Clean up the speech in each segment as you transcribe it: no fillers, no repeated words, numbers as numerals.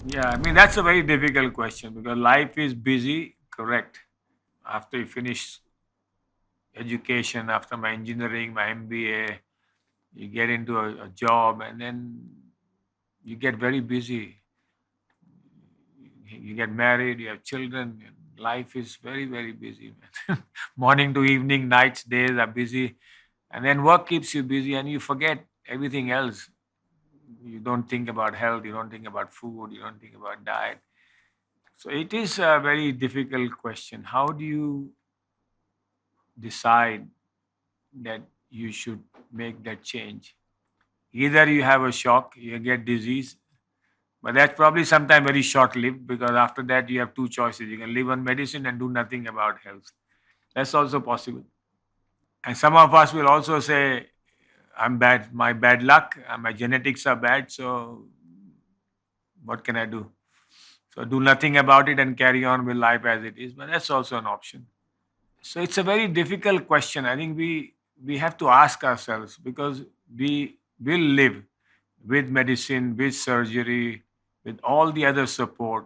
Yeah, I mean, that's a very difficult question because life is busy, correct. After you finish education, after my engineering, my MBA, you get into a job and then you get very busy. You get married, you have children. And life is very, very busy, man. Morning to evening, nights, days are busy. And then work keeps you busy and you forget everything else. You don't think about health, you don't think about food, you don't think about diet. So it is a very difficult question. How do you decide that you should make that change? Either you have a shock, you get disease, but that's probably sometime very short lived because after that you have two choices. You can live on medicine and do nothing about health. That's also possible. And some of us will also say, I'm bad, my bad luck, my genetics are bad, so what can I do? So do nothing about it and carry on with life as it is. But that's also an option. So it's a very difficult question. I think we have to ask ourselves because we will live with medicine, with surgery, with all the other support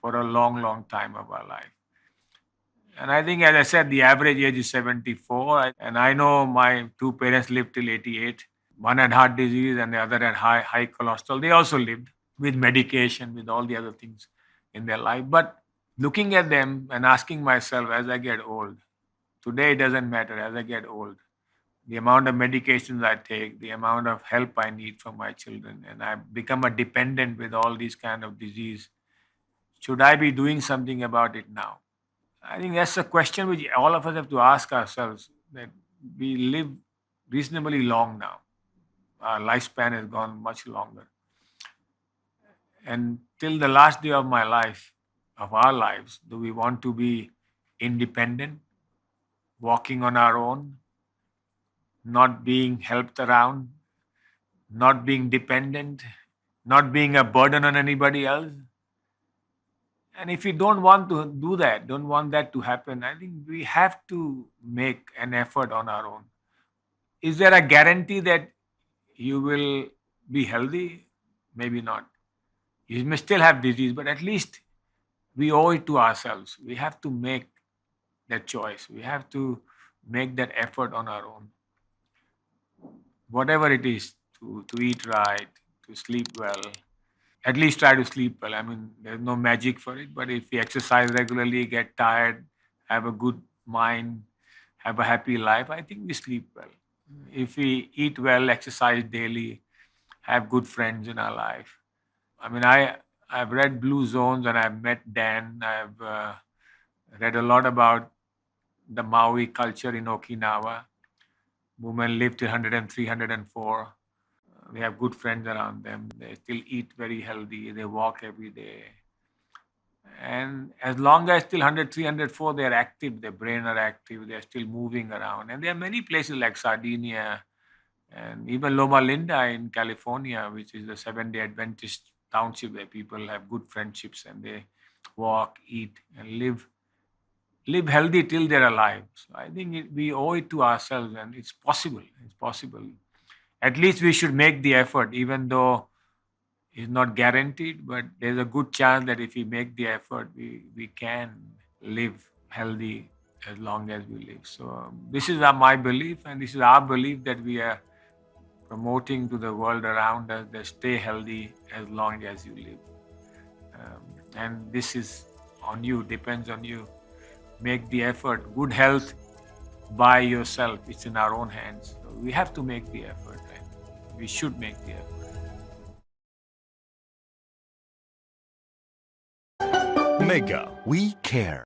for a long, long time of our life. And I think, as I said, the average age is 74. And I know my two parents lived till 88. One had heart disease and the other had high cholesterol. They also lived with medication, with all the other things in their life. But looking at them and asking myself as I get old, today it doesn't matter as I get old. The amount of medications I take, the amount of help I need from my children, and I've become a dependent with all these kind of disease. Should I be doing something about it now? I think that's a question which all of us have to ask ourselves that we live reasonably long now. Our lifespan has gone much longer. And till the last day of my life, of our lives, do we want to be independent, walking on our own, not being helped around, not being dependent, not being a burden on anybody else? And if we don't want to do that, don't want that to happen, I think we have to make an effort on our own. Is there a guarantee that you will be healthy? Maybe not. You may still have disease, but at least we owe it to ourselves. We have to make that choice. We have to make that effort on our own. Whatever it is, to eat right, to sleep well, at least try to sleep well. I mean, there's no magic for it, but if we exercise regularly, get tired, have a good mind, have a happy life, I think we sleep well. If we eat well, exercise daily, have good friends in our life. I mean, I've read Blue Zones and I've met Dan. I've read a lot about the Maui culture in Okinawa. Women live till 103, 104. We have good friends around them. They still eat very healthy. They walk every day. And as long as still 100, 304, they're active. Their brain are active. They're still moving around. And there are many places like Sardinia and even Loma Linda in California, which is a Seven-Day Adventist township where people have good friendships and they walk, eat, and live healthy till they're alive. So I think we owe it to ourselves, and it's possible. It's possible. At least we should make the effort, even though it's not guaranteed. But there's a good chance that if we make the effort, we can live healthy as long as we live. So this is my belief, and this is our belief that we are promoting to the world around us that stay healthy as long as you live. And this is on you, depends on you. Make the effort. Good health by yourself, it's in our own hands. So we have to make the effort, and we should make the effort. Mega, we care.